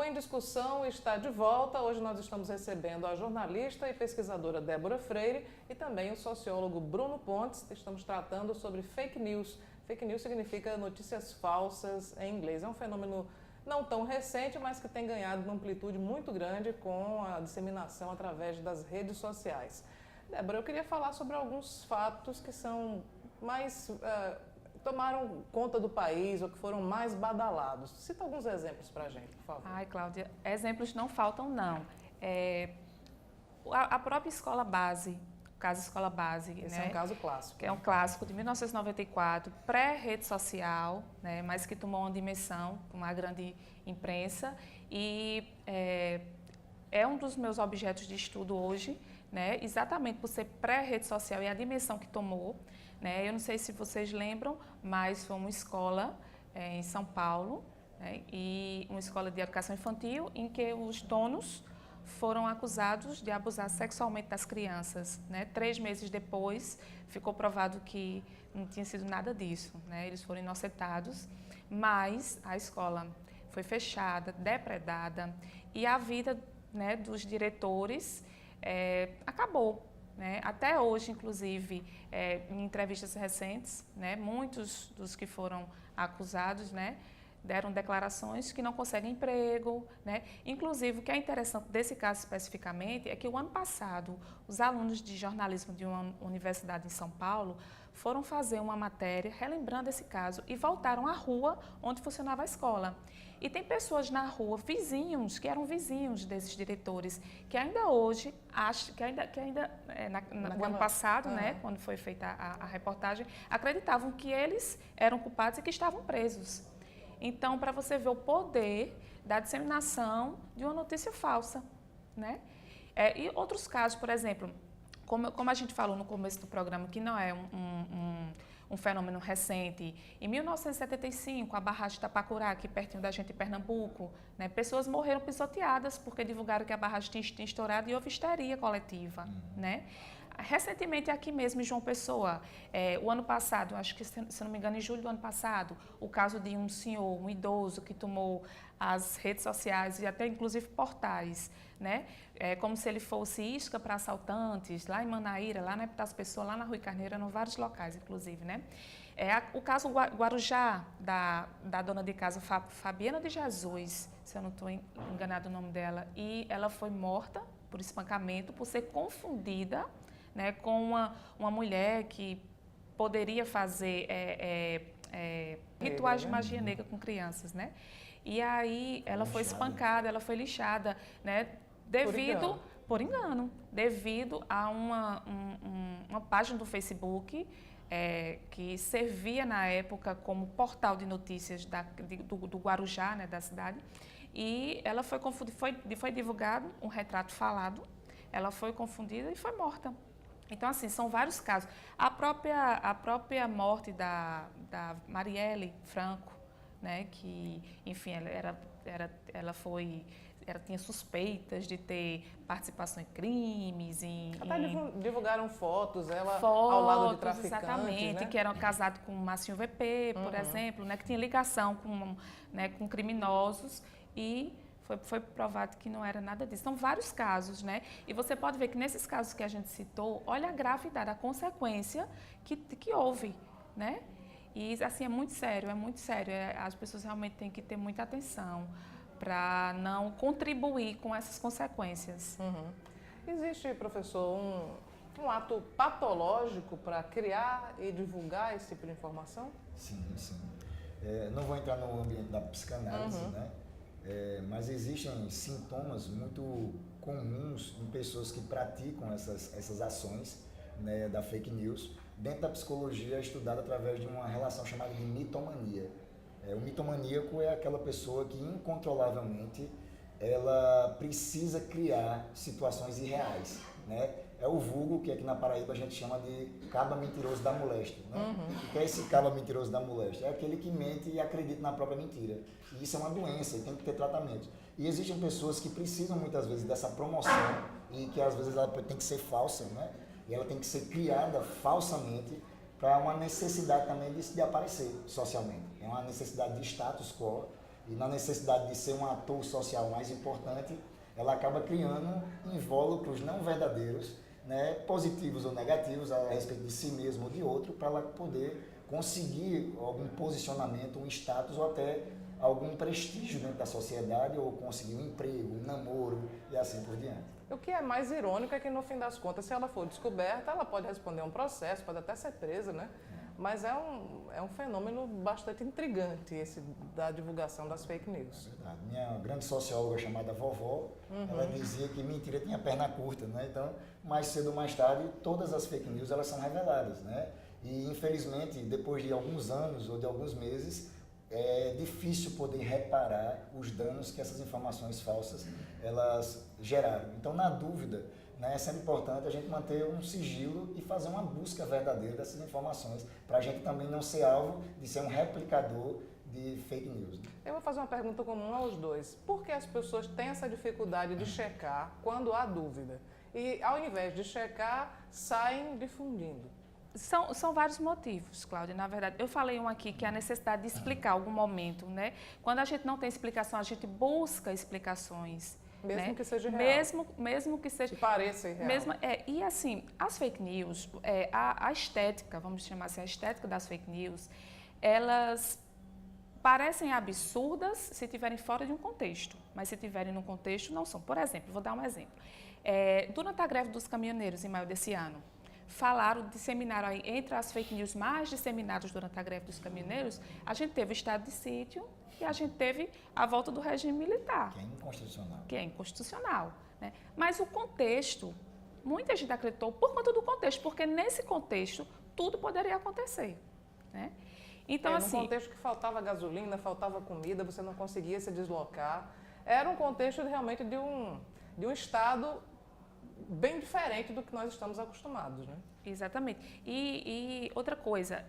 Em Discussão está de volta. Hoje nós estamos recebendo a jornalista e pesquisadora Débora Freire e também o sociólogo Bruno Pontes. Estamos tratando sobre fake news. Fake news significa notícias falsas em inglês. É um fenômeno não tão recente, mas que tem ganhado uma amplitude muito grande com a disseminação através das redes sociais. Débora, eu queria falar sobre alguns fatos que são mais... tomaram conta do país ou que foram mais badalados. Cita alguns exemplos para a gente, por favor. Ai, Cláudia, exemplos não faltam, não. A própria escola base, o caso escola base, Esse né? é um caso clássico. Que é um clássico de 1994, pré-rede social, né? Mas que tomou uma dimensão com uma grande imprensa e é um dos meus objetos de estudo hoje, né? Exatamente por ser pré-rede social e a dimensão que tomou. Né? Eu não sei se vocês lembram, mas foi uma escola em São Paulo, né? E uma escola de educação infantil em que os donos foram acusados de abusar sexualmente das crianças. Né? 3 meses depois, ficou provado que não tinha sido nada disso. Né? Eles foram inocentados, mas a escola foi fechada, depredada e a vida, né, dos diretores acabou. Né? Até hoje, inclusive, em entrevistas recentes, né, muitos dos que foram acusados, né, deram declarações que não conseguem emprego. Né? Inclusive, o que é interessante desse caso especificamente é que o ano passado, os alunos de jornalismo de uma universidade em São Paulo foram fazer uma matéria relembrando esse caso e voltaram à rua onde funcionava a escola. E tem pessoas na rua, vizinhos, que eram vizinhos desses diretores, que ainda hoje, no ano passado, né, quando foi feita a reportagem, acreditavam que eles eram culpados e que estavam presos. Então, para você ver o poder da disseminação de uma notícia falsa. Né? E outros casos, por exemplo, como a gente falou no começo do programa, que não é um fenômeno recente. Em 1975, a barragem de Itapacurá, aqui pertinho da gente em Pernambuco, né, pessoas morreram pisoteadas porque divulgaram que a barragem tinha estourado e houve histeria coletiva. Né? Recentemente, aqui mesmo em João Pessoa, o ano passado, acho que se não me engano, em julho do ano passado, o caso de um senhor, um idoso, que tomou as redes sociais e até inclusive portais, né? Como se ele fosse isca para assaltantes, lá em Manaíra, lá na Epitácio Pessoa, lá na Rui Carneiro, em vários locais, inclusive. Né? O caso Guarujá, da dona de casa Fabiana de Jesus, se eu não estou enganado o nome dela, e ela foi morta por espancamento, por ser confundida, né, com uma mulher que poderia fazer rituais de magia negra com crianças. Né? E aí ela foi espancada, ela foi lixada, né, por engano, devido a uma página do Facebook que servia na época como portal de notícias do Guarujá, né, da cidade, e ela foi confundida, foi divulgado um retrato falado, ela foi confundida e foi morta. Então, assim, são vários casos. A própria morte da Marielle Franco, né, que, enfim, ela tinha suspeitas de ter participação em crimes, Até divulgaram fotos, ao lado de traficantes, exatamente, né? que eram casados com o Massinho VP, por exemplo, né, que tinha ligação com criminosos e foi provado que não era nada disso. São vários casos, né? E você pode ver que nesses casos que a gente citou, olha a gravidade, a consequência que houve, né? E, assim, é muito sério, as pessoas realmente têm que ter muita atenção para não contribuir com essas consequências. Existe, professor, um ato patológico para criar e divulgar esse tipo de informação? Sim, sim. Não vou entrar no ambiente da psicanálise, né? Mas existem sintomas muito comuns em pessoas que praticam essas ações, né, da fake news. Dentro da psicologia é estudado através de uma relação chamada de mitomania. O mitomaníaco é aquela pessoa que incontrolavelmente ela precisa criar situações irreais, né? É o vulgo que aqui na Paraíba a gente chama de caba mentiroso da moléstia, né? O que é esse caba mentiroso da moléstia? É aquele que mente e acredita na própria mentira. E isso é uma doença e tem que ter tratamento. E existem pessoas que precisam muitas vezes dessa promoção e que às vezes ela tem que ser falsa, né? E ela tem que ser criada falsamente para uma necessidade também de aparecer socialmente. É uma necessidade de status quo e na necessidade de ser um ator social mais importante, ela acaba criando invólucros não verdadeiros, né, positivos ou negativos a respeito de si mesmo ou de outro, para ela poder conseguir algum posicionamento, um status ou até algum prestígio dentro da sociedade, ou conseguir um emprego, um namoro e assim por diante. O que é mais irônico é que, no fim das contas, se ela for descoberta, ela pode responder a um processo, pode até ser presa, né? Mas é um fenômeno bastante intrigante esse da divulgação das fake news. É verdade. Minha grande socióloga chamada Vovó, ela dizia que mentira tinha perna curta, né? Então, mais cedo ou mais tarde, todas as fake news elas são reveladas, né? E, infelizmente, depois de alguns anos ou de alguns meses, é difícil poder reparar os danos que essas informações falsas elas geraram. Então, na dúvida, né, é sempre importante a gente manter um sigilo e fazer uma busca verdadeira dessas informações, para a gente também não ser alvo de ser um replicador de fake news. Eu vou fazer uma pergunta comum aos dois. Por que as pessoas têm essa dificuldade de checar quando há dúvida? E, ao invés de checar, saem difundindo? São vários motivos, Cláudia. Na verdade, eu falei um aqui, que é a necessidade de explicar algum momento, né? Quando a gente não tem explicação, a gente busca explicações. Mesmo, né? Que seja real. Mesmo que seja... Que pareça irreal. E assim, as fake news, a estética, vamos chamar assim, a estética das fake news, elas parecem absurdas se estiverem fora de um contexto, mas se estiverem num contexto, não são. Por exemplo, vou dar um exemplo. Durante a greve dos caminhoneiros, em maio desse ano, disseminaram aí, entre as fake news mais disseminadas durante a greve dos caminhoneiros, a gente teve o estado de sítio e a gente teve a volta do regime militar. Que é inconstitucional. Né? Mas o contexto, muita gente acreditou por conta do contexto, porque nesse contexto tudo poderia acontecer. Né? Então, assim, num contexto que faltava gasolina, faltava comida, você não conseguia se deslocar. Era um contexto realmente de um estado bem diferente do que nós estamos acostumados, né? Exatamente. E outra coisa,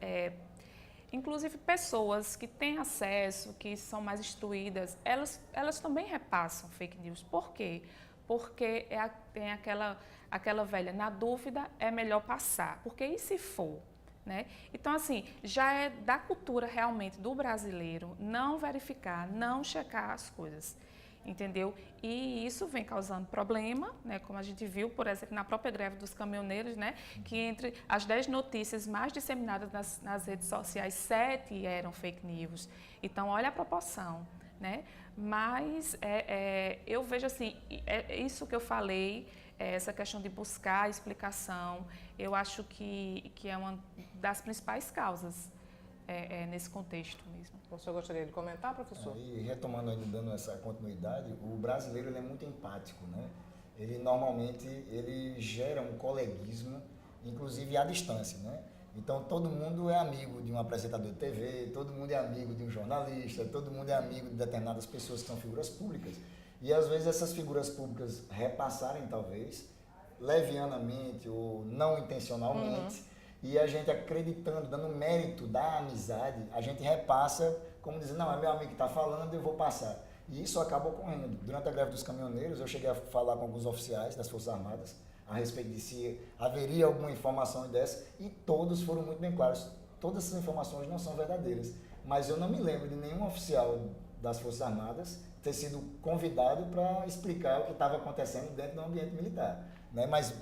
inclusive pessoas que têm acesso, que são mais instruídas, elas também repassam fake news. Por quê? Porque tem aquela velha, na dúvida é melhor passar, porque e se for? Né? Então, assim, já é da cultura realmente do brasileiro não verificar, não checar as coisas. Entendeu? E isso vem causando problema, né? Como a gente viu, por exemplo, na própria greve dos caminhoneiros, né? Que entre as 10 notícias mais disseminadas nas redes sociais, 7 eram fake news. Então, olha a proporção, né? Mas eu vejo assim, isso que eu falei, essa questão de buscar explicação, eu acho que é uma das principais causas nesse contexto mesmo. O senhor gostaria de comentar, professor? E retomando ainda, dando essa continuidade, o brasileiro ele é muito empático, né? Ele normalmente gera um coleguismo, inclusive à distância, né? Então todo mundo é amigo de um apresentador de TV, todo mundo é amigo de um jornalista, todo mundo é amigo de determinadas pessoas que são figuras públicas. E às vezes essas figuras públicas repassarem talvez, levianamente ou não intencionalmente, e a gente acreditando, dando mérito da amizade, a gente repassa, como dizendo, não, é meu amigo que está falando, eu vou passar. E isso acaba ocorrendo. Durante a greve dos caminhoneiros, eu cheguei a falar com alguns oficiais das Forças Armadas a respeito de se haveria alguma informação dessa, e todos foram muito bem claros. Todas essas informações não são verdadeiras, mas eu não me lembro de nenhum oficial das Forças Armadas ter sido convidado para explicar o que estava acontecendo dentro do ambiente militar. Né? Mas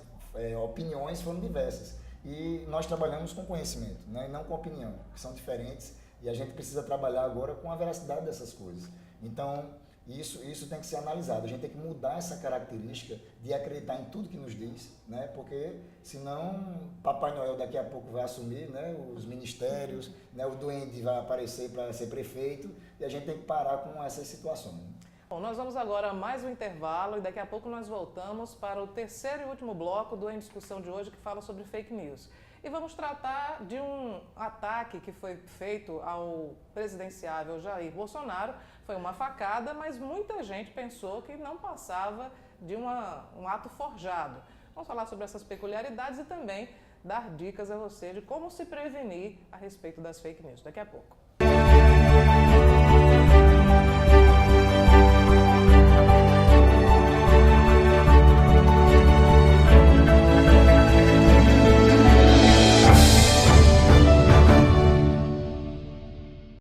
opiniões foram diversas. E nós trabalhamos com conhecimento, né? E não com opinião, que são diferentes, e a gente precisa trabalhar agora com a veracidade dessas coisas. Então, isso tem que ser analisado, a gente tem que mudar essa característica de acreditar em tudo que nos diz, né? Porque senão Papai Noel daqui a pouco vai assumir, né? Os ministérios, né? O duende vai aparecer para ser prefeito, e a gente tem que parar com essas situações. Bom, nós vamos agora a mais um intervalo e daqui a pouco nós voltamos para o terceiro e último bloco do Em Discussão de hoje, que fala sobre fake news. E vamos tratar de um ataque que foi feito ao presidenciável Jair Bolsonaro. Foi uma facada, mas muita gente pensou que não passava de um ato forjado. Vamos falar sobre essas peculiaridades e também dar dicas a você de como se prevenir a respeito das fake news. Daqui a pouco.